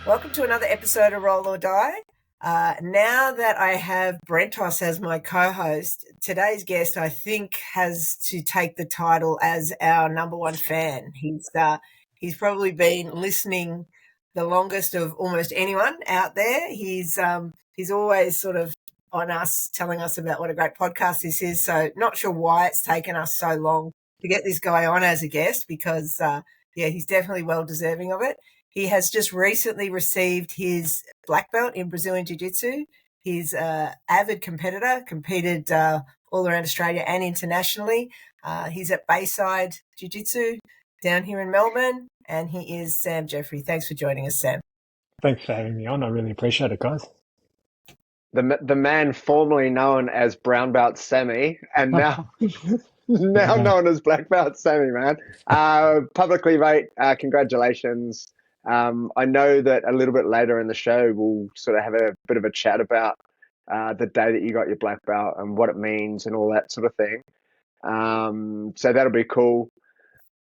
Welcome to another episode of Roll or Die. Now that I have Brentos as my co-host, today's guest I think has to take the title as our number one fan. He's probably been listening the longest of almost anyone out there. He's always sort of on us, telling us about what a great podcast this is. So not sure why it's taken us so long to get this guy on as a guest because, he's definitely well deserving of it. He has just recently received his black belt in Brazilian Jiu-Jitsu. He's an avid competitor, competed all around Australia and internationally. He's at Bayside Jiu-Jitsu down here in Melbourne, and he is Sam Jeffrey. Thanks for joining us, Sam. Thanks for having me on. I really appreciate it, guys. The man formerly known as Brown Belt Sammy, and now known as Black Belt Sammy, man. Publicly, mate, congratulations. I know that a little bit later in the show, we'll sort of have a bit of a chat about the day that you got your black belt and what it means and all that sort of thing. So that'll be cool.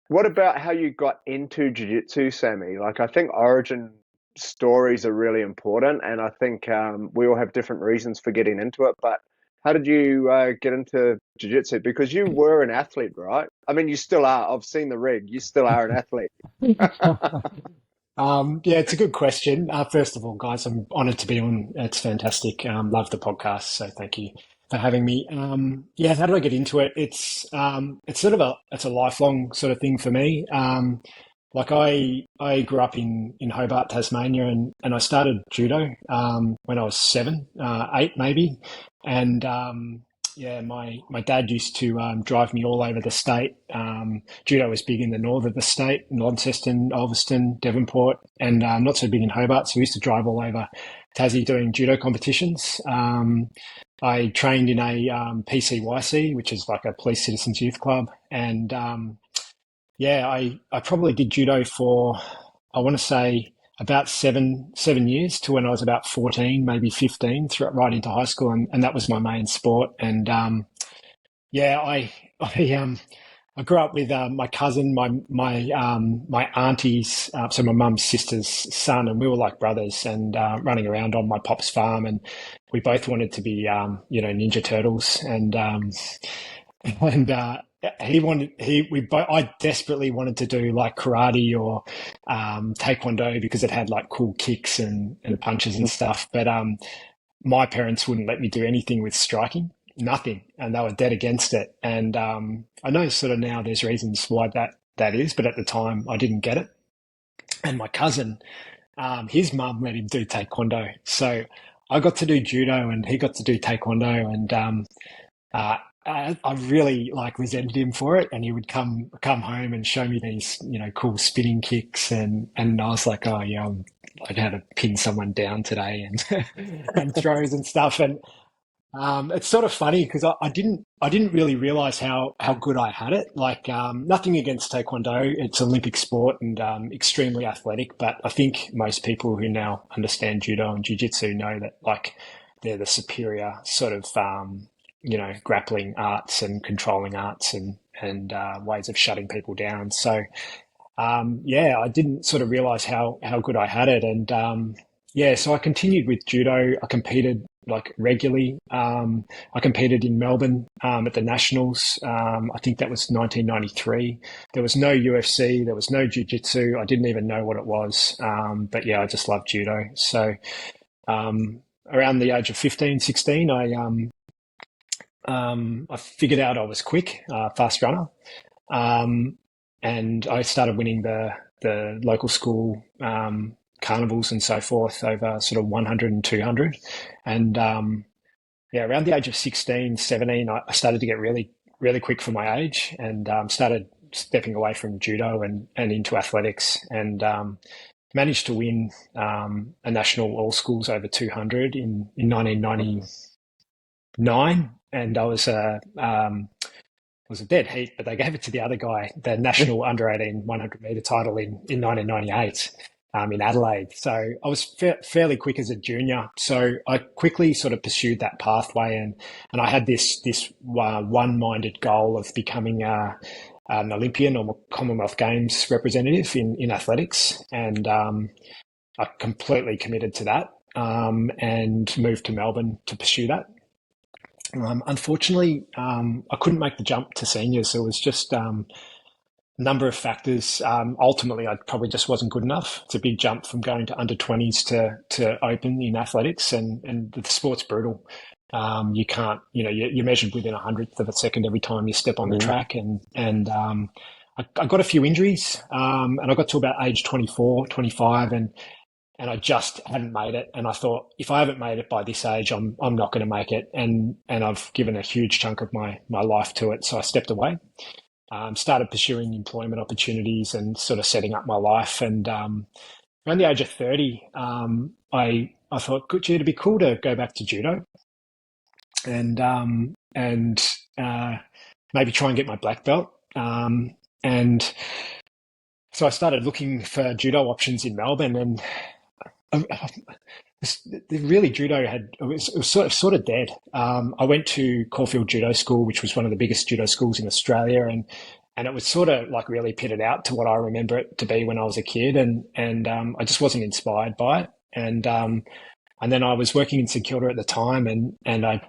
What about how you got into jiu-jitsu, Sammy? Like, I think origin stories are really important, and I think we all have different reasons for getting into it. But how did you get into jiu-jitsu? Because you were an athlete, right? I mean, you still are. I've seen the rig. You still are an athlete. It's a good question. First of all, guys, I'm honoured to be on. It's fantastic. Love the podcast, so thank you for having me. How do I get into it? It's a lifelong sort of thing for me. I grew up in Hobart, Tasmania, and I started judo when I was 7, 8 maybe, and my dad used to drive me all over the state. Judo was big in the north of the state, in Launceston, Ulverston, Devonport, and not so big in Hobart. So we used to drive all over Tassie doing judo competitions. I trained in a PCYC, which is like a Police Citizens Youth Club. And I probably did judo for, I want to say, about seven years to when I was about 14, maybe 15, right into high school, and that was my main sport. And I grew up with my cousin, my auntie's, so my mum's sister's son, and we were like brothers, and running around on my pop's farm, and we both wanted to be Ninja Turtles, I desperately wanted to do like karate or taekwondo because it had like cool kicks and punches and stuff. But my parents wouldn't let me do anything with striking, nothing, and they were dead against it. And I know sort of now there's reasons why that is, but at the time I didn't get it. And my cousin, his mum let him do taekwondo, so I got to do judo and he got to do taekwondo, and I really resented him for it, and he would come home and show me these, cool spinning kicks, and I was like, oh yeah, I'd had to pin someone down today and and throws and stuff, and it's sort of funny because I didn't really realize how good I had it. Nothing against taekwondo, it's Olympic sport and extremely athletic, but I think most people who now understand judo and jiu-jitsu know that they're the superior sort of grappling arts and controlling arts and ways of shutting people down. So, I didn't sort of realize how good I had it. And, so I continued with judo. I competed regularly. I competed in Melbourne, at the Nationals. I think that was 1993. There was no UFC. There was no jiu-jitsu. I didn't even know what it was. But I just loved judo. So, around the age of 15, 16, I figured out I was quick, fast runner, and I started winning the local school carnivals and so forth over sort of 100 and 200. And around the age of 16, 17, I started to get really, really quick for my age, and started stepping away from judo and into athletics, and managed to win a national all schools over 200 in 1999. And I was a dead heat, but they gave it to the other guy, the national under 18 100 meter title in 1998. in Adelaide. So I was fairly quick as a junior. So I quickly sort of pursued that pathway, and I had this one-minded goal of becoming an Olympian or Commonwealth Games representative in athletics, and I completely committed to that, and moved to Melbourne to pursue that. Unfortunately, I couldn't make the jump to seniors. It was just number of factors. Ultimately, I probably just wasn't good enough. It's a big jump from going to under 20s to open in athletics, and the sport's brutal. You can't, you're measured within a hundredth of a second every time you step on the track, and I got a few injuries, and I got to about age 24, 25, and I just hadn't made it. And I thought, if I haven't made it by this age, I'm not going to make it. And I've given a huge chunk of my life to it, so I stepped away. Started pursuing employment opportunities and sort of setting up my life. And around the age of 30, I thought, it'd be cool to go back to judo and maybe try and get my black belt. And so I started looking for judo options in Melbourne, and really judo it was sort of dead. I went to Caulfield Judo School, which was one of the biggest judo schools in Australia, and it was sort of like really pitted out to what I remember it to be when I was a kid, and I just wasn't inspired by it. And then I was working in St Kilda at the time, and I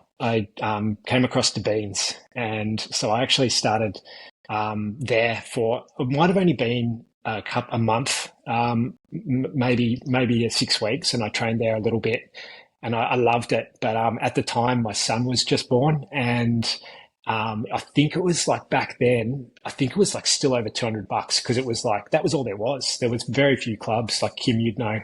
came across the beans, and so I actually started there for, it might have only been a month, maybe 6 weeks, and I trained there a little bit, and I loved it. But at the time, my son was just born, and I think it was like back then, I think it was like still over $200 because it was like that was all there was. There was very few clubs. Like Kim, you'd know.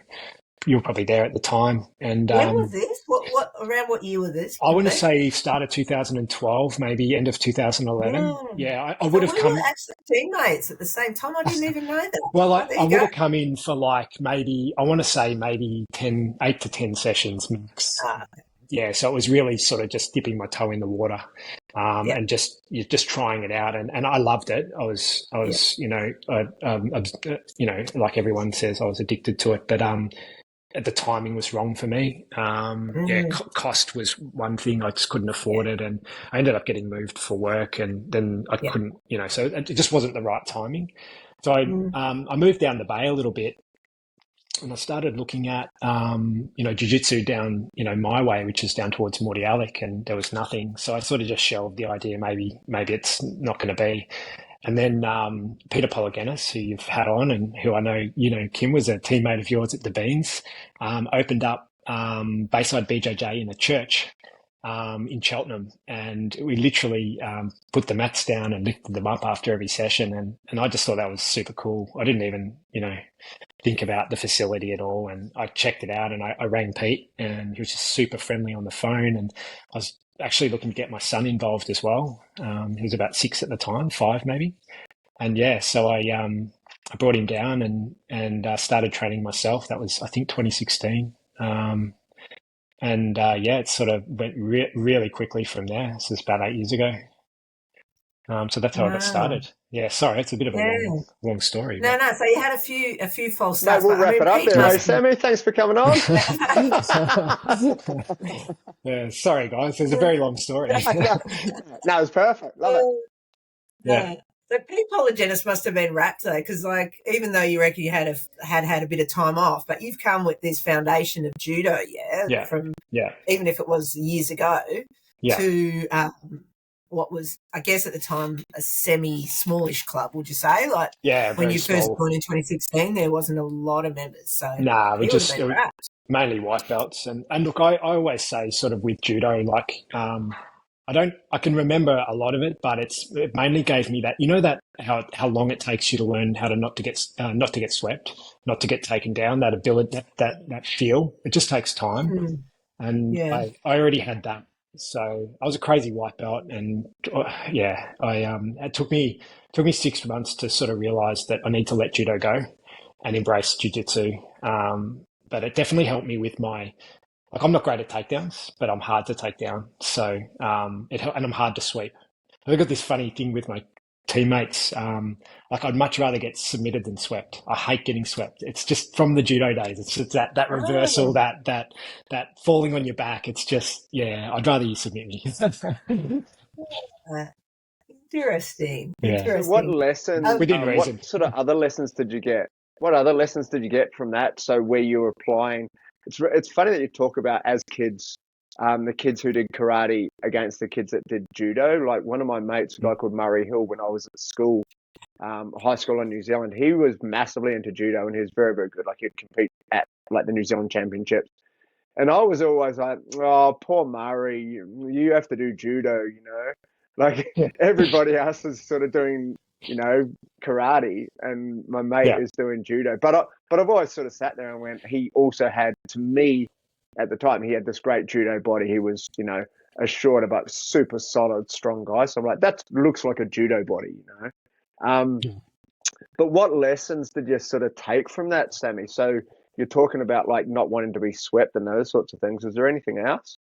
You were probably there at the time. And when was this? What around what year was this? I want to say started 2012, maybe end of 2011. Yeah, I would have come. We were actually teammates at the same time. I didn't even know that. Well, I would have come in for like maybe, I want to say maybe 8 to 10 sessions max. Yeah, so it was really sort of just dipping my toe in the water, and just trying it out, and I loved it. I was like everyone says, I was addicted to it, but the timing was wrong for me. Cost was one thing. I just couldn't afford it, and I ended up getting moved for work, and then I couldn't, so it just wasn't the right timing. So I moved down the bay a little bit, and I started looking at, jiu-jitsu down, my way, which is down towards Mordialloc, and there was nothing. So I sort of just shelved the idea. Maybe it's not going to be. And then Peter Polygenis, who you've had on and who I know, Kim was a teammate of yours at the Beans, opened up Bayside BJJ in a church in Cheltenham. And we literally put the mats down and lifted them up after every session. And I just thought that was super cool. I didn't even, think about the facility at all. And I checked it out, and I rang Pete, and he was just super friendly on the phone. And I was actually looking to get my son involved as well. He was about 6 at the time, 5 maybe. And so I brought him down and started training myself. That was, I think, 2016. It sort of went really quickly from there. This is about 8 years ago. So that's how I got started. Yeah, sorry, it's a bit of a long story. No. So you had a few false starts. No, we'll wrap it up there, Sammy. Thanks for coming on. Yeah, sorry guys, it's a very long story. No, it's perfect. Love it. Yeah. So Pete Polygenis must have been wrapped though, because even though you reckon you had a bit of time off, but you've come with this foundation of judo, even if it was years ago, to what was, I guess at the time, a semi-smallish club, would you say? Like, when you first joined in 2016, there wasn't a lot of members. So we just mainly white belts. And look, I always say sort of with judo, like I can remember a lot of it, but it mainly gave me that, that how long it takes you to learn how to not to get swept, not to get taken down, that ability, that feel. It just takes time. And I already had that. So I was a crazy white belt, and it took me 6 months to sort of realize that I need to let judo go and embrace jiu-jitsu. But it definitely helped me with I'm not great at takedowns, but I'm hard to take down. So, and I'm hard to sweep. I've got this funny thing with my teammates. Like I'd much rather get submitted than swept. I hate getting swept. It's just from the judo days. It's just that reversal, that falling on your back. It's just, yeah, I'd rather you submit me. Interesting. Yeah. So what lessons, Within reason. what sort of other lessons did you get? What other lessons did you get from that? So where you were applying, it's funny that you talk about as kids, the kids who did karate against the kids that did judo. Like one of my mates, a guy called Murray Hill, when I was at school, high school in New Zealand, he was massively into judo and he was very, very good. Like he'd compete at like the New Zealand Championships. And I was always like, oh, poor Murray, you have to do judo, you know? Like everybody else is sort of doing, you know, karate, and my mate is doing judo. But I've always sort of sat there and went, he also had, to me, at the time, he had this great judo body. He was, you know, a shorter but super solid, strong guy. So I'm like, that looks like a judo body, you know? But what lessons did you sort of take from that, Sammy? So you're talking about like not wanting to be swept and those sorts of things. Is there anything else?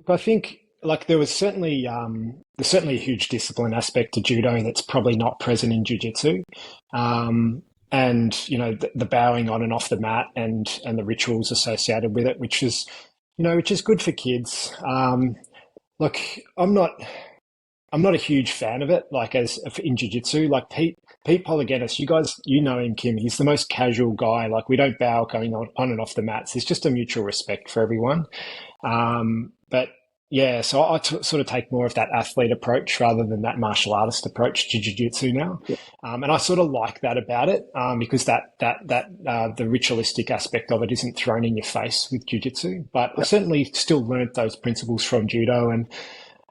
I think like there was certainly there's certainly a huge discipline aspect to judo that's probably not present in jiu-jitsu. And you know the bowing on and off the mat and the rituals associated with it, which is good for kids. Look, I'm not a huge fan of it. Like as in jiu-jitsu, like Pete Polygenis, you guys, you know him, Kim. He's the most casual guy. Like we don't bow going on and off the mats. There's just a mutual respect for everyone. But yeah, so I sort of take more of that athlete approach rather than that martial artist approach to jiu-jitsu now. Yeah. And I sort of like that about it because the ritualistic aspect of it isn't thrown in your face with jiu-jitsu. But I certainly still learnt those principles from judo, and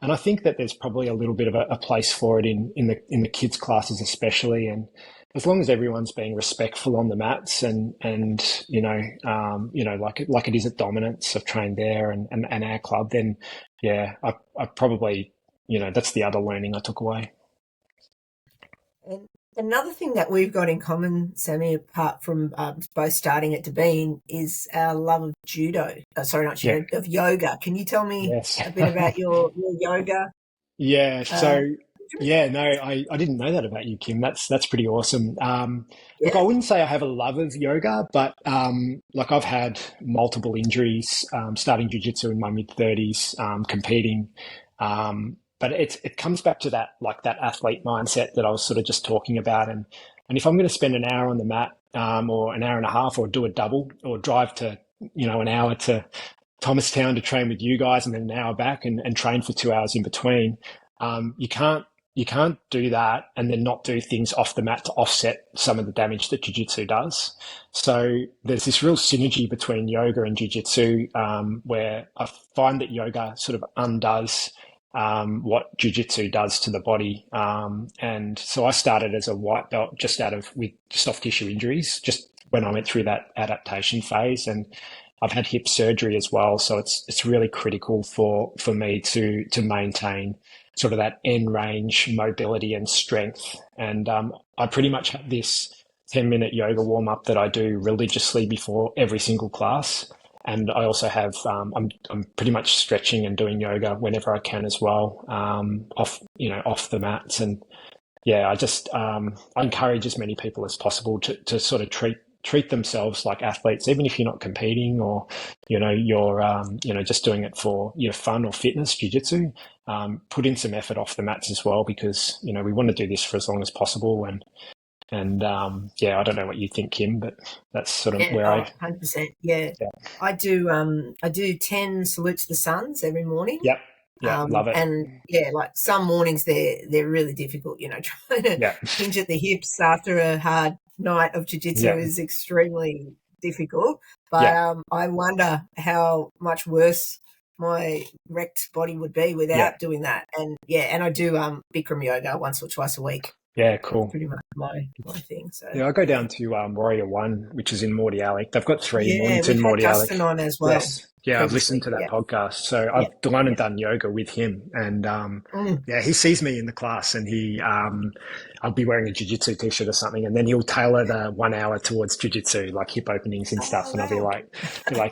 I think that there's probably a little bit of a place for it in the kids' classes especially. And as long as everyone's being respectful on the mats and like it is at Dominance, I've trained there and our club, then yeah, I probably, that's the other learning I took away. And another thing that we've got in common, Sammy, apart from both starting at Devine, is our love of judo. Sorry, not judo, of yoga. Can you tell me a bit about your yoga? Yeah, so I didn't know that about you, Kim. That's pretty awesome. Look, I wouldn't say I have a love of yoga, but like I've had multiple injuries starting jiu-jitsu in my mid-30s, competing. But it comes back to that athlete mindset that I was sort of just talking about. And if I'm going to spend an hour on the mat or an hour and a half or do a double or drive to, an hour to Thomastown to train with you guys and then an hour back and train for 2 hours in between, you can't do that and then not do things off the mat to offset some of the damage that jiu-jitsu does. So there's this real synergy between yoga and jiu-jitsu where I find that yoga sort of undoes what jiu-jitsu does to the body. And so I started as a white belt with soft tissue injuries, just when I went through that adaptation phase. And I've had hip surgery as well. So it's really critical for me to maintain sort of that end range mobility and strength. And I pretty much have this 10-minute yoga warm up that I do religiously before every single class. And I also have, I'm pretty much stretching and doing yoga whenever I can as well, off the mats. And yeah, I encourage as many people as possible to sort of treat themselves like athletes, even if you're not competing or, you're just doing it for your fun or fitness, jiu-jitsu. Put in some effort off the mats as well, because, we want to do this for as long as possible. And I don't know what you think, Kim, but that's sort of where 100%. Yeah. I do 10 salutes the suns every morning. Yep. Yeah, love it. And like some mornings they're really difficult, trying to hinge at the hips after a hard night of jiu-jitsu is extremely difficult. But I wonder how much worse my wrecked body would be without doing that. And and I do Bikram yoga once or twice a week. Yeah, cool. Pretty much my thing. So I go down to Warrior One, which is in Mordialloc. They've got 3 mornings in Mordialloc. Justin on as well. Yes. Yeah, I've listened to that podcast. So I've gone and done yoga with him, and he sees me in the class, and I'll be wearing a jiu-jitsu t-shirt or something, and then he'll tailor the 1 hour towards jiu-jitsu, like hip openings and stuff, and I'll be like,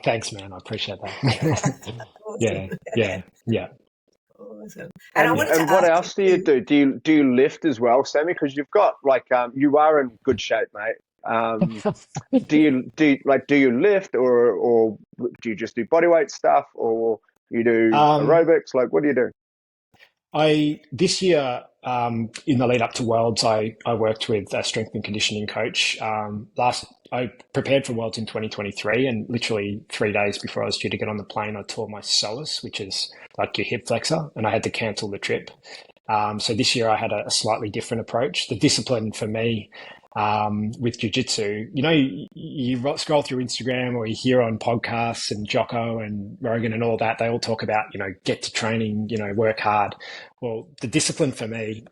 thanks, man, I appreciate that. Yeah. Awesome. And I wanted to And what ask else do you you, do? Do you lift as well, Sammy? Because you've got like you are in good shape, mate. Do you lift or do you just do bodyweight stuff or you do Um, aerobics? Like what do you do? I this year, in the lead up to Worlds, I worked with a strength and conditioning coach. I prepared for Worlds in 2023, and literally 3 days before I was due to get on the plane, I tore my psoas, which is like your hip flexor, and I had to cancel the trip. So this year I had a slightly different approach. The discipline for me with jiu-jitsu, you scroll through Instagram or you hear on podcasts and Jocko and Rogan and all that, they all talk about, get to training, work hard. Well, the discipline for me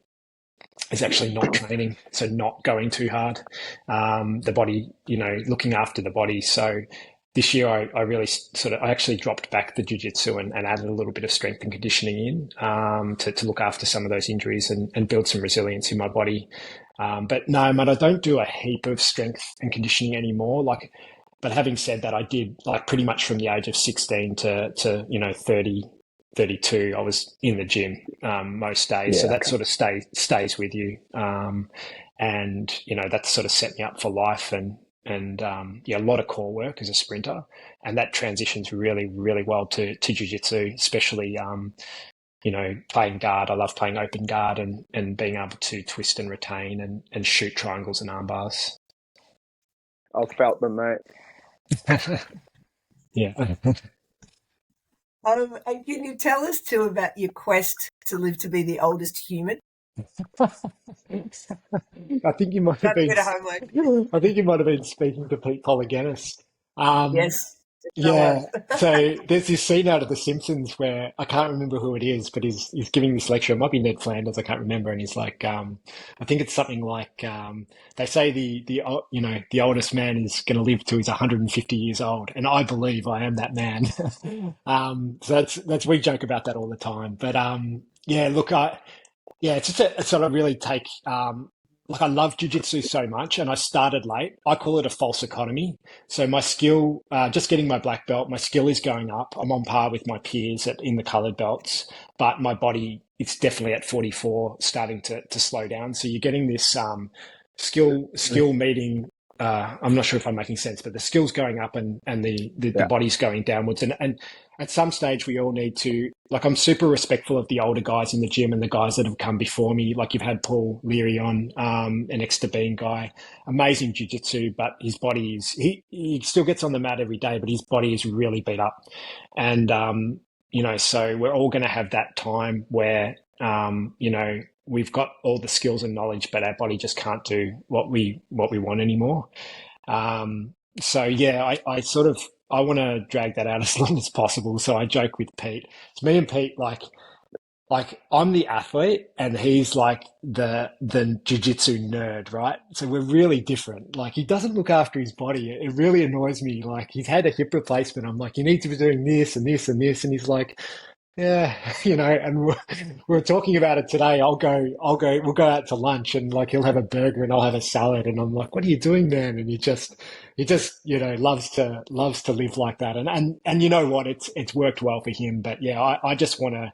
is actually not training, so not going too hard. The body, looking after the body. So this year I really I actually dropped back the jiu-jitsu and added a little bit of strength and conditioning in to look after some of those injuries and build some resilience in my body. But no, mate, I don't do a heap of strength and conditioning anymore. But having said that, I did like pretty much from the age of 16 to 30, 32, I was in the gym most days. So Yeah, that okay. sort of stays with you. And, that sort of set me up for life and a lot of core work as a sprinter. And that transitions really, really well to jiu-jitsu, especially, playing guard. I love playing open guard and being able to twist and retain and shoot triangles and arm bars. I've felt them, mate. Yeah. and can you tell us too about your quest to live to be the oldest human? I think you might have Got a been. bit of homework. I think you might have been speaking to Pete Polygenis. Yes, I Yeah. was. So there's this scene out of The Simpsons where I can't remember who it is, but he's giving this lecture. It might be Ned Flanders. I can't remember. And he's like, I think it's something like, they say the oldest man is going to live till he's 150 years old, and I believe I am that man. So that's we joke about that all the time. But yeah, look, it's just a sort of really take. Like I love jujitsu so much, and I started late. I call it a false economy. So my skill, just getting my black belt, my skill is going up. I'm on par with my peers in the colored belts, but my body, it's definitely at 44, starting to slow down. So you're getting this skill meeting. I'm not sure if I'm making sense, but the skill's going up and the Yeah. body's going downwards. And at some stage, we all need to, like, I'm super respectful of the older guys in the gym and the guys that have come before me. Like, you've had Paul Leary on, an ex-Bean guy, amazing jiu-jitsu, but his body he still gets on the mat every day, but his body is really beat up. And, so we're all going to have that time where, we've got all the skills and knowledge, but our body just can't do what we want anymore. So yeah, I want to drag that out as long as possible. So I joke with Pete. It's me and Pete, like I'm the athlete and he's like the jiu-jitsu nerd, right? So we're really different. Like he doesn't look after his body. It really annoys me. Like he's had a hip replacement. I'm like, you need to be doing this and this and this. And he's like, yeah, and we're talking about it today. We'll go out to lunch and like he'll have a burger and I'll have a salad. And I'm like, what are you doing, man? And he just, loves to live like that. And you know what? It's worked well for him. But yeah, I just want to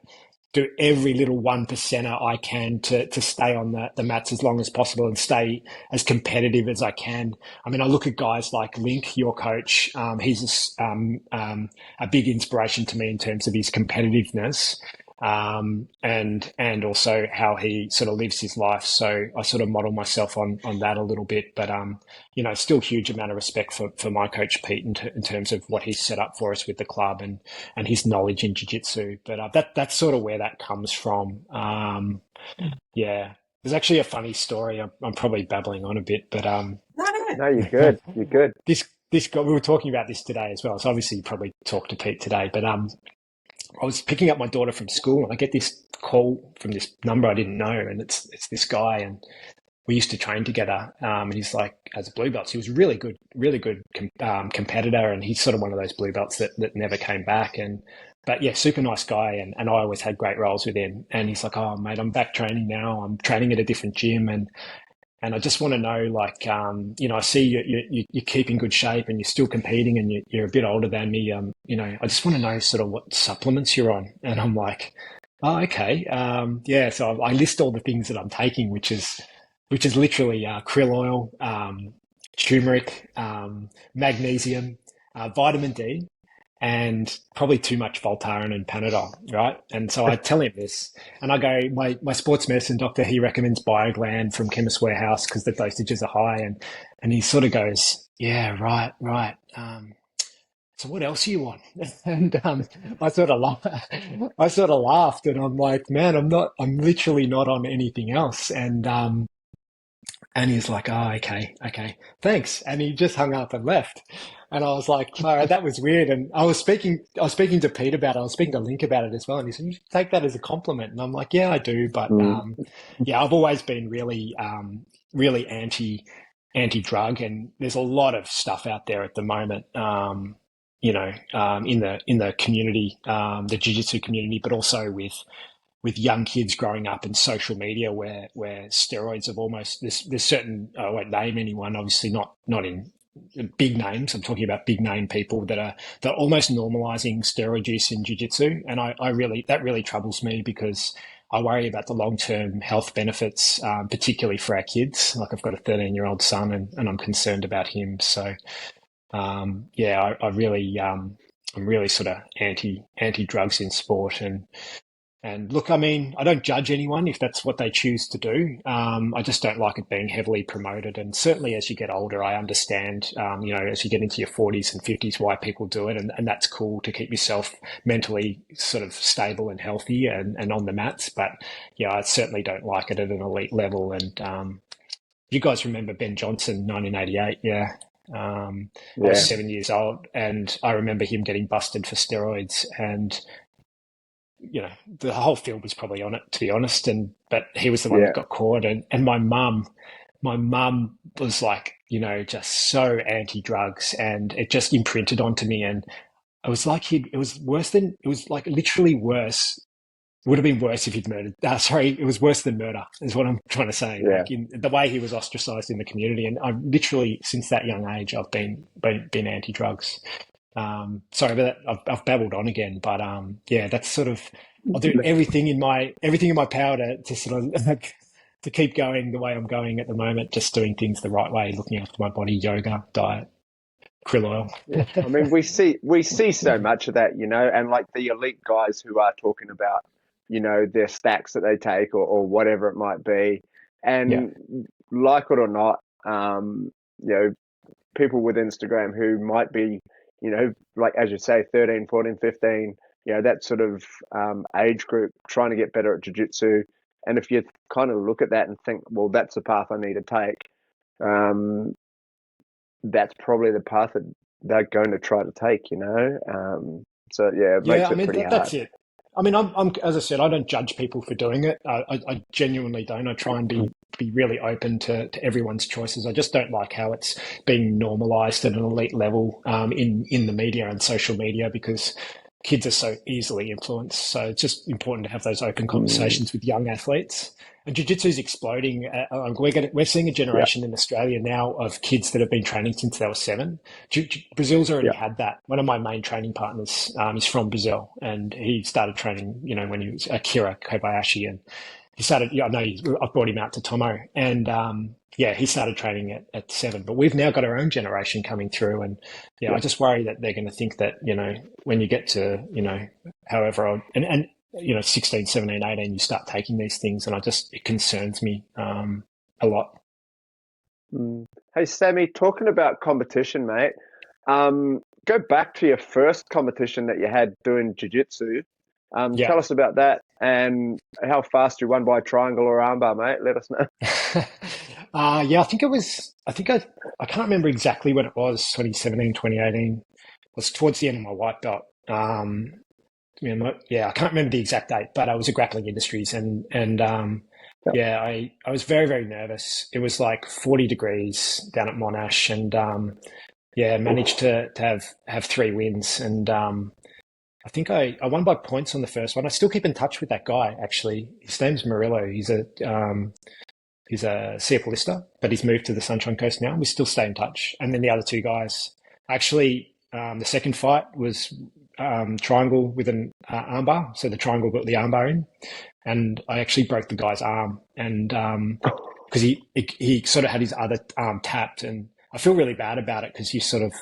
do every little 1%er I can to stay on the mats as long as possible and stay as competitive as I can. I mean, I look at guys like Link, your coach. He's a big inspiration to me in terms of his competitiveness, and also how he sort of lives his life. So I sort of model myself on that a little bit, but still huge amount of respect for my coach Pete in terms of what he's set up for us with the club and his knowledge in jiu-jitsu. But that's sort of where that comes from. Yeah, there's actually a funny story. I'm probably babbling on a bit, but No, you're good. You're good. this guy, we were talking about this today as well. So obviously you probably talked to Pete today, but I was picking up my daughter from school and I get this call from this number I didn't know, and it's this guy, and we used to train together. And he's like, as a blue belt, he was really good competitor, and he's sort of one of those blue belts that never came back. But yeah, super nice guy, and I always had great roles with him. And he's like, oh mate, I'm back training now. I'm training at a different gym, and I just want to know, like, I see you keep in good shape and you're still competing and you're a bit older than me. I just want to know sort of what supplements you're on. And I'm like, Oh, okay. Yeah, so I list all the things that I'm taking, which is literally krill oil, turmeric, magnesium, vitamin D, and probably too much Voltaren and Panadol, right? And so I tell him this, and I go, my sports medicine doctor, he recommends Bioglan from Chemist Warehouse because the dosages are high, and he sort of goes, yeah, right, right. So what else are you on? And I sort of laughed, and I'm like, man, I'm literally not on anything else. And he's like, oh, okay, okay, thanks. And he just hung up and left. And I was like, all right, that was weird. And I was speaking to Pete about it. I was speaking to Link about it as well. And he said, you should take that as a compliment. And I'm like, yeah, I do. But, Mm. yeah, I've always been really, really anti-drug. And there's a lot of stuff out there at the moment, in the community, the jiu-jitsu community, but also with young kids growing up in social media where steroids have almost there's certain I won't name anyone, obviously not in big names. I'm talking about big name people that are almost normalizing steroid use in jiu-jitsu, and I really that really troubles me because I worry about the long-term health benefits, particularly for our kids. Like I've got a 13-year-old son, and I'm concerned about him. So yeah, I really I'm really sort of anti drugs in sport, and look, I mean, I don't judge anyone if that's what they choose to do. I just don't like it being heavily promoted. And certainly as you get older, I understand, as you get into your 40s and 50s, why people do it. And that's cool to keep yourself mentally sort of stable and healthy and on the mats. But yeah, I certainly don't like it at an elite level. And you guys remember Ben Johnson, 1988? Yeah. I was Yeah. 7 years old, and I remember him getting busted for steroids, and the whole field was probably on it, to be honest. But he was the one that Yeah. got caught, and my mum was like, just so anti-drugs, and it just imprinted onto me. And it was like it was worse than it was like literally worse. Would have been worse if he'd murdered. Sorry, it was worse than murder, is what I'm trying to say. Yeah. Like in the way he was ostracized in the community, and I literally, since that young age, I've been anti-drugs. Sorry about that. I've babbled on again, but yeah, that's sort of. I'll do everything in my power to sort of to keep going the way I'm going at the moment. Just doing things the right way, looking after my body, yoga, diet, krill oil. Yeah. I mean, we see so much of that, and like the elite guys who are talking about, their stacks that they take or whatever it might be. Yeah, And like it or not, people with Instagram who might be, like as you say, 13, 14, 15, that sort of age group trying to get better at jiu-jitsu. And if you kind of look at that and think, well, that's the path I need to take, um, that's probably the path that they're going to try to take. So yeah, it yeah. makes I it mean, pretty hard. that's it. I mean, I'm as I said, I don't judge people for doing it. I genuinely don't. I try and be really open to everyone's choices. I just don't like how it's being normalized at an elite level in the media and social media because kids are so easily influenced. So it's just important to have those open Mm, conversations with young athletes. And jiu-jitsu is exploding. We're seeing a yeah, generation in Australia now of kids that have been training since they were 7. Brazil's already yeah, had that. One of my main training partners is from Brazil, and he started training, when he was Akira Kobayashi, and he started. Yeah, I know. I've brought him out to Tomo, and yeah, he started training at 7. But we've now got our own generation coming through, and yeah, I yeah. just worry that they're going to think that when you get to however old, and 16, 17, 18, you start taking these things, and it concerns me a lot. Mm. Hey, Sammy, talking about competition, mate, go back to your first competition that you had doing jiu-jitsu. Yeah. Tell us about that and how fast you won by triangle or armbar, mate. Let us know. Yeah, I think it was, I can't remember exactly when it was, 2017, 2018. It was towards the end of my white belt. Yeah, I can't remember the exact date, but I was at Grappling Industries, and Yep. yeah, I was very, very nervous. It was like 40 degrees down at Monash, and yeah, managed Oof. to have 3 wins. And I think I won by points on the first one. I still keep in touch with that guy, actually. His name's Murillo. He's a Seapolista, but he's moved to the Sunshine Coast now. We still stay in touch. And then the other 2 guys, actually, the second fight was triangle with an armbar, so the triangle got the armbar in, and I actually broke the guy's arm, and because he sort of had his other arm tapped, and I feel really bad about it because he sort of,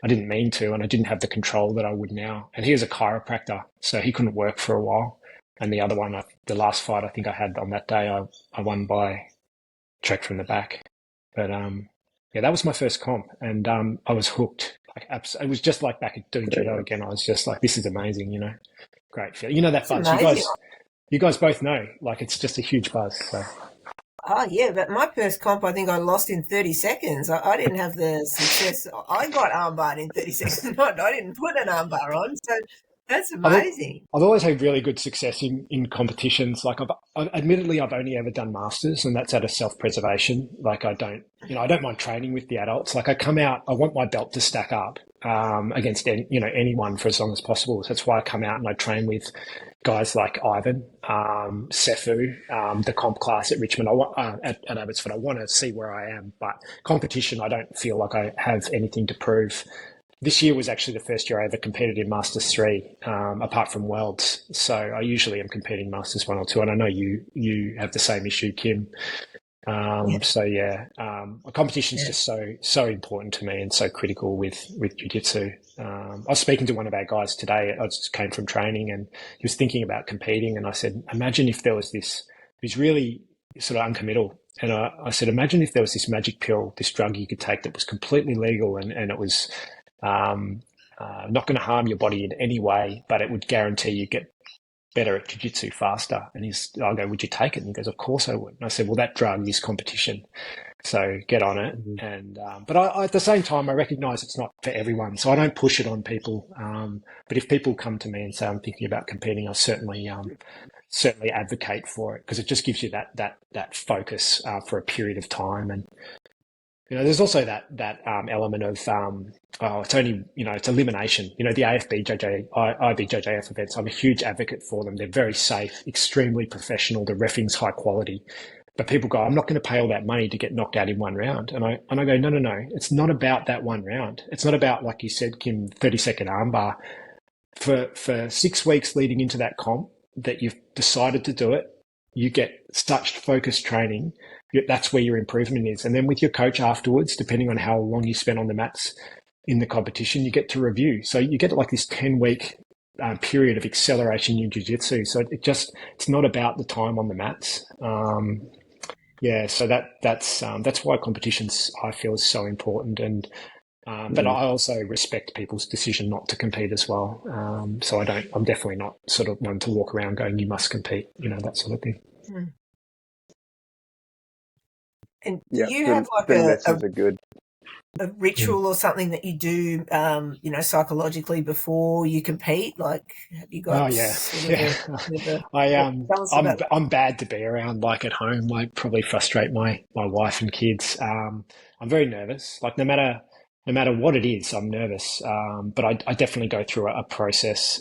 I didn't mean to, and I didn't have the control that I would now. And he was a chiropractor, so he couldn't work for a while. And the other one, the last fight I think I had on that day, I won by check from the back. But that was my first comp, and I was hooked. It was just like back at doing judo again. I was just like, this is amazing, great feeling. That buzz. You guys both know, like, it's just a huge buzz. So. Oh, yeah, but my first comp, I think I lost in 30 seconds. I didn't have the success. I got armbarred in 30 seconds. I didn't put an armbar on, so that's amazing. I've always had really good success in competitions. Like, admittedly, I've only ever done masters, and that's out of self-preservation. Like, I don't mind training with the adults. Like, I come out, I want my belt to stack up against anyone for as long as possible. So that's why I come out and I train with guys like Ivan, Sefu, the comp class at Richmond. I want at Abbotsford. I want to see where I am, but competition, I don't feel like I have anything to prove. This year was actually the first year I ever competed in Masters 3, apart from Worlds. So I usually am competing Masters 1 or 2, and I know you have the same issue, Kim. So competition is just so important to me and so critical with jiu-jitsu. I was speaking to one of our guys today. I just came from training, and he was thinking about competing, and I said, imagine if there was this. He's really sort of uncommittal, and I said, imagine if there was this magic pill, this drug you could take that was completely legal, and it was not going to harm your body in any way, but it would guarantee you get better at jiu-jitsu faster. And I go, would you take it? And he goes, of course I would. And I said, well, that drug is competition, so get on it. Mm-hmm. And but I, at the same time, I recognize it's not for everyone, so I don't push it on people. But if people come to me and say I'm thinking about competing, I'll certainly advocate for it, because it just gives you that focus for a period of time. And there's also that element of it's only it's elimination. The AFB, IBJJF events, I'm a huge advocate for them. They're very safe, extremely professional. The reffing's high quality, but people go, I'm not going to pay all that money to get knocked out in one round. And I go, no, it's not about that one round. It's not about, like you said, Kim, 30-second armbar. For 6 weeks leading into that comp that you've decided to do it, you get such focused training. That's where your improvement is. And then with your coach afterwards, depending on how long you spend on the mats in the competition, you get to review. So you get like this 10-week period of acceleration in jiu-jitsu. So it's not about the time on the mats. So that's why competitions, I feel, is so important. And but I also respect people's decision not to compete as well. So I'm definitely not sort of one to walk around going, you must compete, that sort of thing. And do you have like a ritual or something that you do, psychologically before you compete? Like, have you got? I'm bad to be around. Like at home, like probably frustrate my wife and kids. I'm very nervous. Like no matter what it is, I'm nervous. But I definitely go through a process.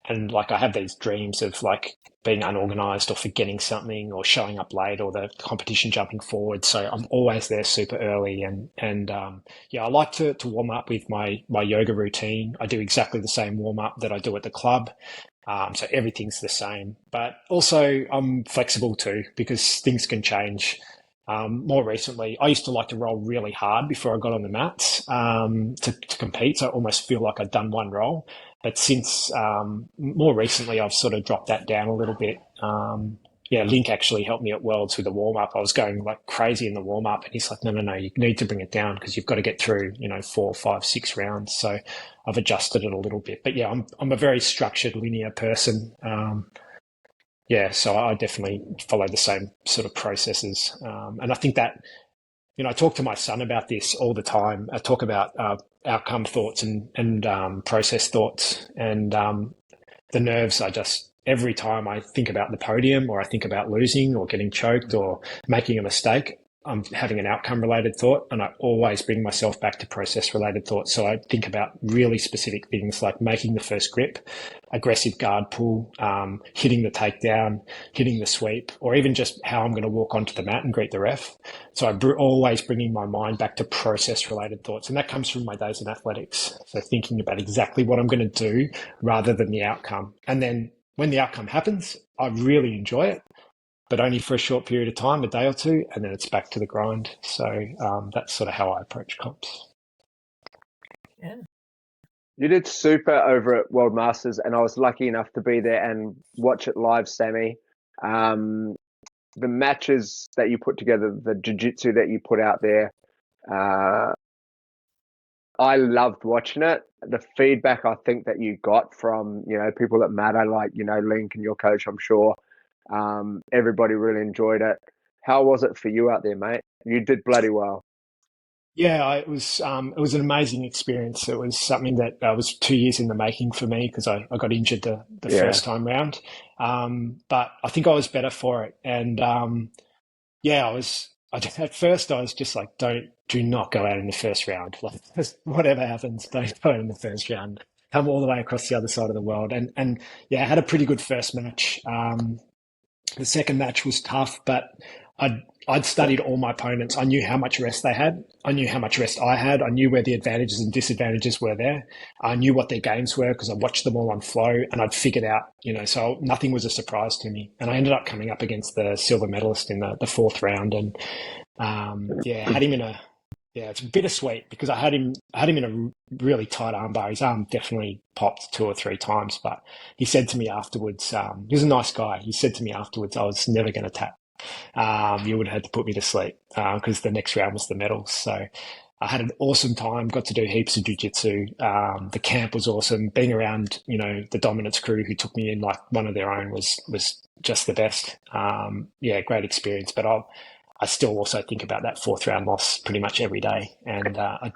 And like I have these dreams of like being unorganized or forgetting something or showing up late or the competition jumping forward. So I'm always there super early. And I like to warm up with my yoga routine. I do exactly the same warm up that I do at the club. So everything's the same. But also I'm flexible too, because things can change. More recently, I used to like to roll really hard before I got on the mats to compete. So I almost feel like I'd done one roll. But since more recently, I've sort of dropped that down a little bit. Link actually helped me at Worlds with the warm-up. I was going like crazy in the warm-up, and he's like, no, you need to bring it down because you've got to get through, 4, 5, 6 rounds. So I've adjusted it a little bit. But yeah, I'm a very structured, linear person. So I definitely follow the same sort of processes. And I think that, I talk to my son about this all the time. I talk about outcome thoughts and process thoughts. And the nerves are just, every time I think about the podium or I think about losing or getting choked or making a mistake, I'm having an outcome related thought, and I always bring myself back to process related thoughts. So I think about really specific things like making the first grip, aggressive guard pull, hitting the takedown, hitting the sweep, or even just how I'm going to walk onto the mat and greet the ref. So always bringing my mind back to process related thoughts. And that comes from my days in athletics. So thinking about exactly what I'm going to do rather than the outcome. And then when the outcome happens, I really enjoy it, but only for a short period of time, a day or two, and then it's back to the grind. So that's sort of how I approach comps. Yeah. You did super over at World Masters, and I was lucky enough to be there and watch it live, Sammy. The matches that you put together, the jiu-jitsu that you put out there, I loved watching it. The feedback I think that you got from, people that matter, like, Link and your coach, I'm sure. Everybody really enjoyed it. How was it for you out there, mate? You did bloody well. Yeah, it was an amazing experience. It was something that was 2 years in the making for me because I got injured the first time round. But I think I was better for it. And at first I was just like, do not go out in the first round. Like, whatever happens, don't go out in the first round. Come all the way across the other side of the world. And yeah, I had a pretty good first match. The second match was tough, but I'd studied all my opponents. I knew how much rest they had. I knew how much rest I had. I knew where the advantages and disadvantages were there. I knew what their games were because I watched them all on Flow, and I'd figured out, so nothing was a surprise to me. And I ended up coming up against the silver medalist in the fourth round, and had him in it's bittersweet because I had him in a really tight armbar. His arm definitely popped 2 or 3 times, but he said to me afterwards, he was a nice guy. He said to me afterwards, I was never going to tap. You would have had to put me to sleep because the next round was the medals. So I had an awesome time, got to do heaps of jiu-jitsu. The camp was awesome. Being around, the Dominance crew who took me in like one of their own was just the best. Great experience. But I still also think about that fourth round loss pretty much every day. And I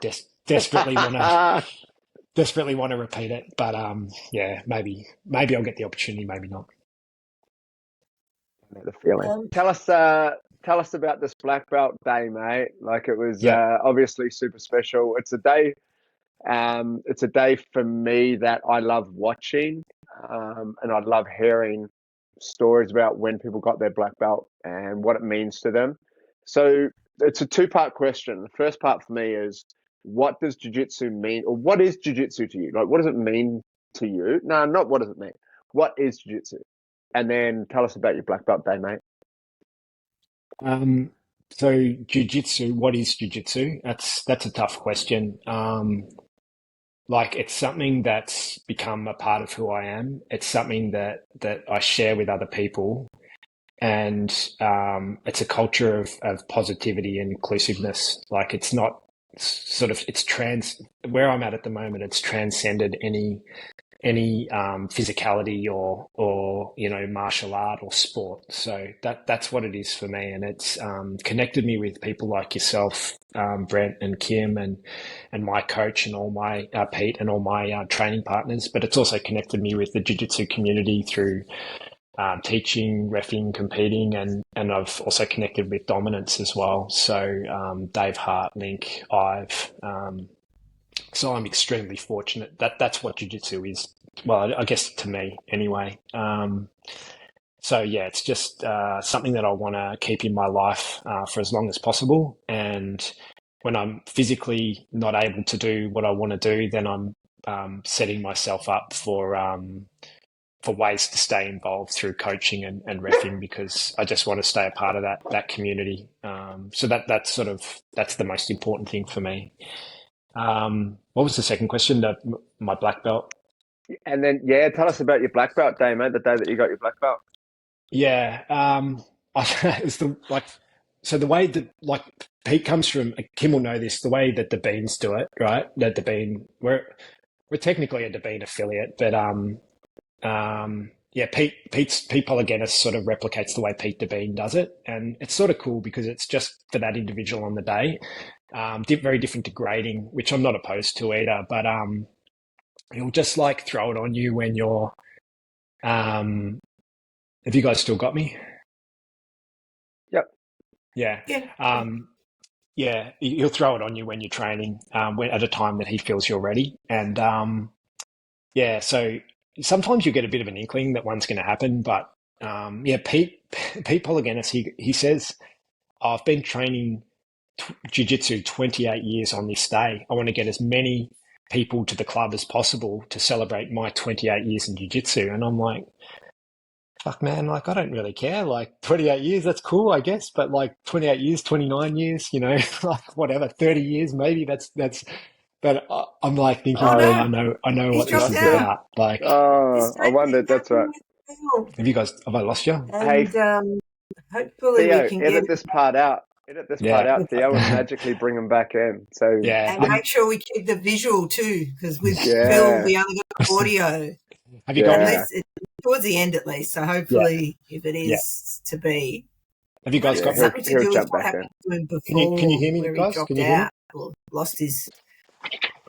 desperately want to repeat it. But maybe I'll get the opportunity, maybe not. The feeling. Tell us about this Black Belt day, mate. Like, it was obviously super special. It's a day. It's a day for me that I love watching, and I love hearing stories about when people got their black belt and what it means to them. So it's a 2-part question. The first part for me is, what does jiu-jitsu mean, or what is jiu-jitsu to you? Like, what does it mean to you? No, not what does it mean. What is jiu-jitsu? And then tell us about your black belt day, mate. So jiu-jitsu, what is jiu-jitsu? That's a tough question. It's something that's become a part of who I am. It's something that I share with other people. And it's a culture of positivity and inclusiveness. Like, it's not where I'm at the moment, it's transcended any physicality or martial art or sport. So that's what it is for me, and it's connected me with people like yourself, Brent and Kim, and my coach and all my Pete and all my training partners. But it's also connected me with the jiu-jitsu community through teaching, reffing, competing, and I've also connected with Dominance as well. So Dave Hart, Link, Ive. So I'm extremely fortunate that that's what jiu-jitsu is. Well, I guess to me anyway. It's just something that I want to keep in my life for as long as possible. And when I'm physically not able to do what I want to do, then I'm setting myself up for ways to stay involved through coaching and reffing, because I just want to stay a part of that community. So that's the most important thing for me. What was the second question? My black belt. And then, tell us about your black belt day, mate. The day that you got your black belt. Yeah, it's the way that Pete comes from. Kim will know this. The way that the Beans do it, right? That the Bean, we're technically a Bean affiliate, but Pete Polygenis sort of replicates the way Pete DeBean does it, and it's sort of cool because it's just for that individual on the day. Very different to grading, which I'm not opposed to either, but he'll just throw it on you when you're. Have you guys still got me? Yep. Yeah. Yeah. Yeah, he'll throw it on you when you're training, at a time that he feels you're ready. And yeah, so sometimes you get a bit of an inkling that one's going to happen. But yeah, Pete Polygenis, he says, I've been training jiu-jitsu 28 years on this day. I want to get as many people to the club as possible to celebrate my 28 years in jiu-jitsu. And I'm like, fuck man, like I don't really care. Like 28 years, that's cool, I guess. But like 28 years, 29 years, like whatever, 30 years, maybe but I'm like thinking, Oh man, no, I know he's what this dropped is out. about. Like, The Oh, I same thing wondered. That's right. happened with Phil. have I lost you? Hey, And hopefully we Theo, can get edit this part out. Edit this part Yeah. out, Theo, and magically bring them back in. So, Yeah. and make sure we keep the visual too, because with Phil yeah, we only got the audio. Have you At got, yeah, least towards the end, at least. So yeah, hopefully, if it yeah. is to be, Have you guys yeah. got it's me? something to He'll do with jump what back in. happened to him Can you before, hear me, where he guys? Can dropped you hear me? out or lost his.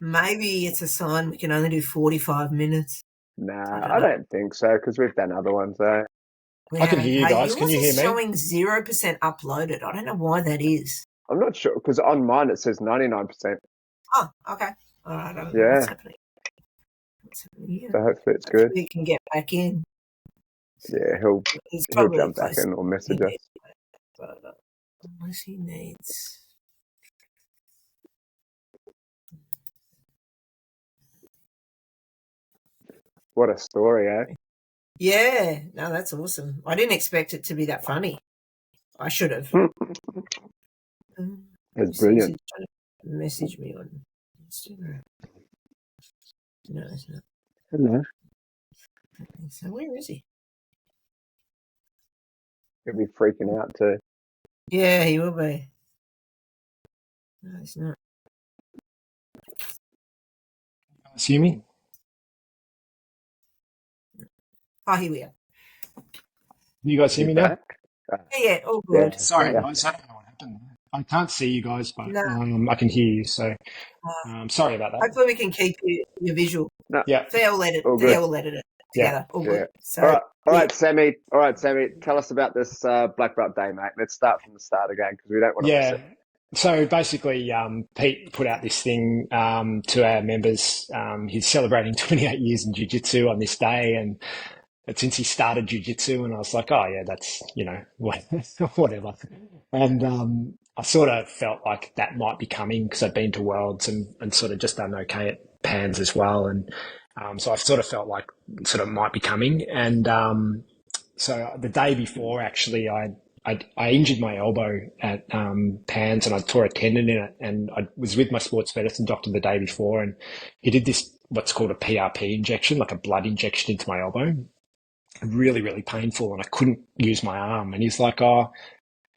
Maybe it's a sign we can only do 45 minutes. I Nah, don't I know. don't think so because we've done other ones though. We I can have. hear you Hey, guys. Can yours you hear is me? showing 0% uploaded. I don't know why that is. I'm not sure because on mine it says 99%. Oh, okay. All right. I don't know what's Yeah, happening. What's happening here? so hopefully it's Hopefully good. we can get back in. Yeah, He's he'll probably jump back close. in or message us. But, unless he needs. What a story, eh? Yeah, no, that's awesome. I didn't expect it to be that funny. I should have. It's He's brilliant. trying to message me on Instagram. No, it's not. Hello. So where is he? He'll be freaking out too. Yeah, he will be. No, it's not. See me? Oh, here we are. You guys see He's me now? back. Yeah, all Yeah, good. Sorry, yeah. guys. I don't know what happened. I can't see you guys, but No, I can hear you. So sorry about that. hopefully we can keep your visual. No, Yeah, Theo will edit. all good. Theo will edit it yeah. together. All Yeah. good. So All right, Sammy. All right, Sammy. Tell us about this Black Belt Day, mate. Let's start from the start again because we don't want to miss Yeah. it. So basically, Pete put out this thing to our members. He's celebrating 28 years in jiu-jitsu on this day, and since he started jiu-jitsu, and I was like, oh yeah, that's whatever. And I sort of felt like that might be coming because I'd been to Worlds and sort of just done okay at Pans as well, and so I sort of felt like sort of might be coming. And so the day before, actually, I injured my elbow at Pans and I tore a tendon in it. And I was with my sports medicine doctor the day before, and he did this what's called a PRP injection, like a blood injection into my elbow. Really, really painful, and I couldn't use my arm. And he's like, "Oh,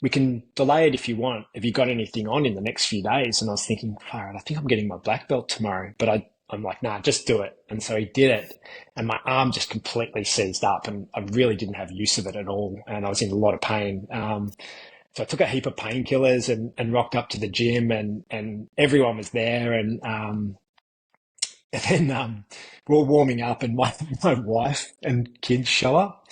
we can delay it if you want. Have you got anything on in the next few days?" And I was thinking, "Fire, I think I'm getting my black belt tomorrow." But I'm like, "Nah, just do it." And so he did it, and my arm just completely seized up, and I really didn't have use of it at all, and I was in a lot of pain. So I took a heap of painkillers and rocked up to the gym, and everyone was there, and then we're all warming up, and my wife and kids show up.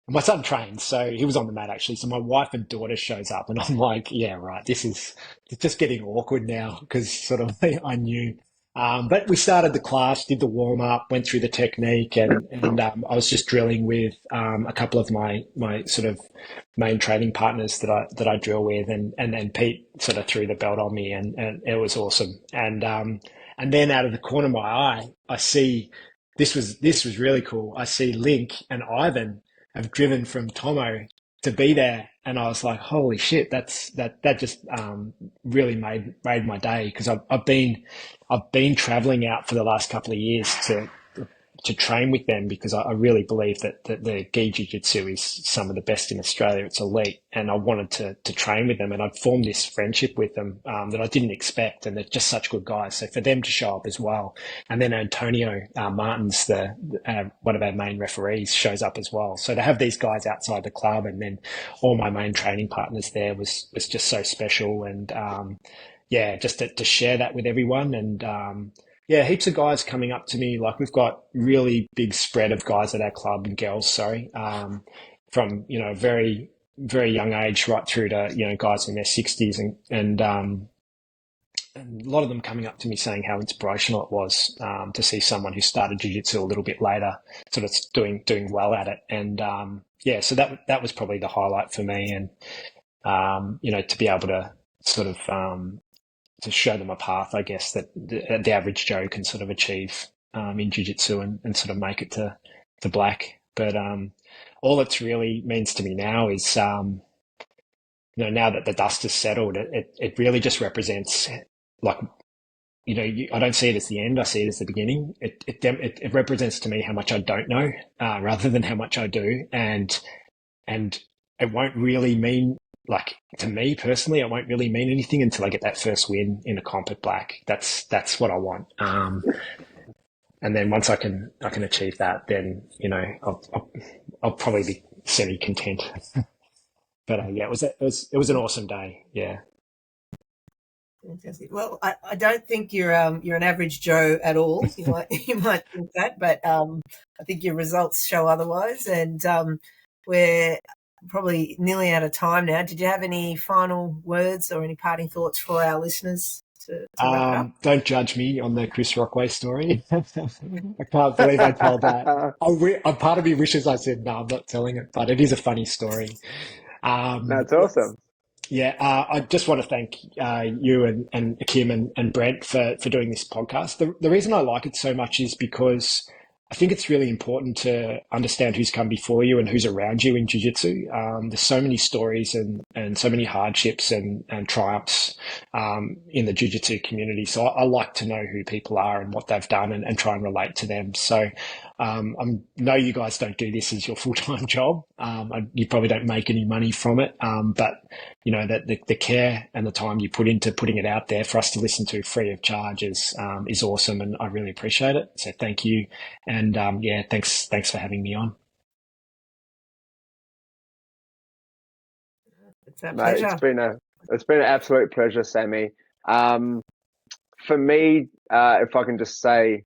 My son trains, so he was on the mat actually. So my wife and daughter shows up, and I'm like, yeah, right. It's just getting awkward now because sort of I knew. But we started the class, did the warm up, went through the technique, and I was just drilling with a couple of my sort of main training partners that I drill with, and then Pete sort of threw the belt on me, and it was awesome. And then out of the corner of my eye, I see this was really cool. I see Link and Ivan have driven from Tomo to be there, and I was like, "Holy shit!" That just really made my day because I've been traveling out for the last couple of years to train with them because I really believe that the gi jiu-jitsu is some of the best in Australia. It's elite, and I wanted to train with them, and I'd formed this friendship with them that I didn't expect, and they're just such good guys. So for them to show up as well, and then Antonio Martins, one of our main referees, shows up as well. So to have these guys outside the club, and then all my main training partners there was just so special, and yeah, just to share that with everyone, and yeah, heaps of guys coming up to me. Like we've got really big spread of guys at our club and girls, sorry, from, very very young age right through to, guys in their 60s and a lot of them coming up to me saying how inspirational it was to see someone who started jiu-jitsu a little bit later sort of doing well at it. And so that was probably the highlight for me. And to be able to sort of to show them a path, I guess, that the average Joe can sort of achieve in jiu-jitsu and sort of make it to black. But all it really means to me now is now that the dust has settled, it really just represents, like, I don't see it as the end. I see it as the beginning. It represents to me how much I don't know, rather than how much I do. And it won't really mean, like, to me personally, it won't really mean anything until I get that first win in a comp at black. That's what I want. And then once I can achieve that, then, I'll probably be semi-content. But it was an awesome day. Yeah. Fantastic. Well, I don't think you're an average Joe at all. You might think that, but I think your results show otherwise. And we're probably nearly out of time now. Did you have any final words or any parting thoughts for our listeners to wrap it up? Don't judge me on the Chris Rockway story. I can't believe I told that. Part of me wishes I said, no, I'm not telling it, but it is a funny story. That's awesome. Yeah, I just want to thank you and Kim and Brent for doing this podcast. The reason I like it so much is because I think it's really important to understand who's come before you and who's around you in jiu-jitsu. There's so many stories and so many hardships and triumphs in the jiu-jitsu community. So I like to know who people are and what they've done and try and relate to them. So I know you guys don't do this as your full-time job. You probably don't make any money from it. But that the care and the time you put into putting it out there for us to listen to free of charge is awesome, and I really appreciate it. So thank you, and thanks for having me on. It's a pleasure. It's been an absolute pleasure, Sammy. For me, if I can just say,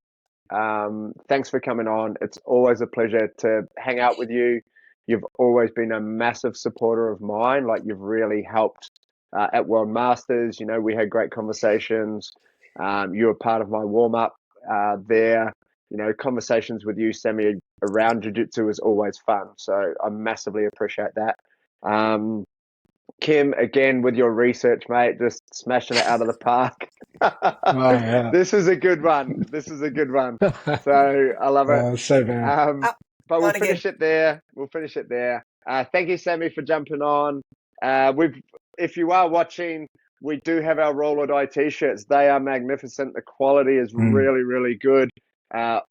thanks for coming on. It's always a pleasure to hang out with you. You've always been a massive supporter of mine. Like, you've really helped at World Masters. We had great conversations. You were part of my warm-up there. Conversations with you, Sammy, around jiu-jitsu is always fun. So I massively appreciate that. Kim, again, with your research, mate, just smashing it out of the park. Oh, yeah. This is a good one. So I love it. So bad. But we'll finish it there. Thank you, Sammy, for jumping on. If you are watching, we do have our Roll or Die t-shirts. They are magnificent. The quality is really, really good.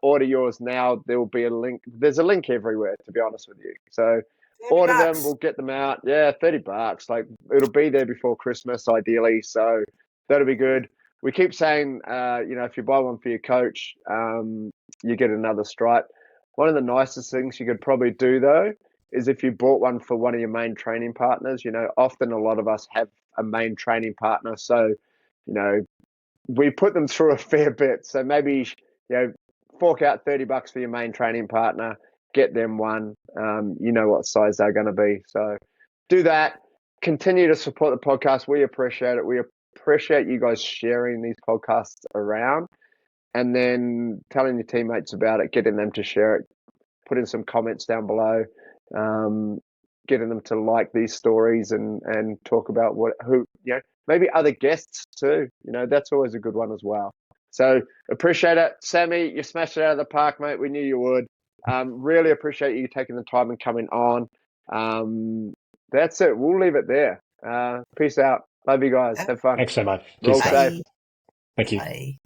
Order yours now. There will be a link. There's a link everywhere, to be honest with you. So order them. We'll get them out. Yeah, $30. Like, it'll be there before Christmas, ideally. So that'll be good. We keep saying, if you buy one for your coach, you get another stripe. One of the nicest things you could probably do, though, is if you bought one for one of your main training partners. Often a lot of us have a main training partner. So, we put them through a fair bit. So maybe, fork out $30 for your main training partner, get them one. You know what size they're going to be. So do that. Continue to support the podcast. We appreciate it. We appreciate you guys sharing these podcasts around, and then telling your teammates about it, getting them to share it, putting some comments down below, getting them to like these stories and talk about maybe other guests too. That's always a good one as well. So appreciate it. Sammy, you smashed it out of the park, mate. We knew you would. Really appreciate you taking the time and coming on. That's it. We'll leave it there. Peace out. Love you guys. Have fun. Thanks so much. Roll safe. Thank you. Bye.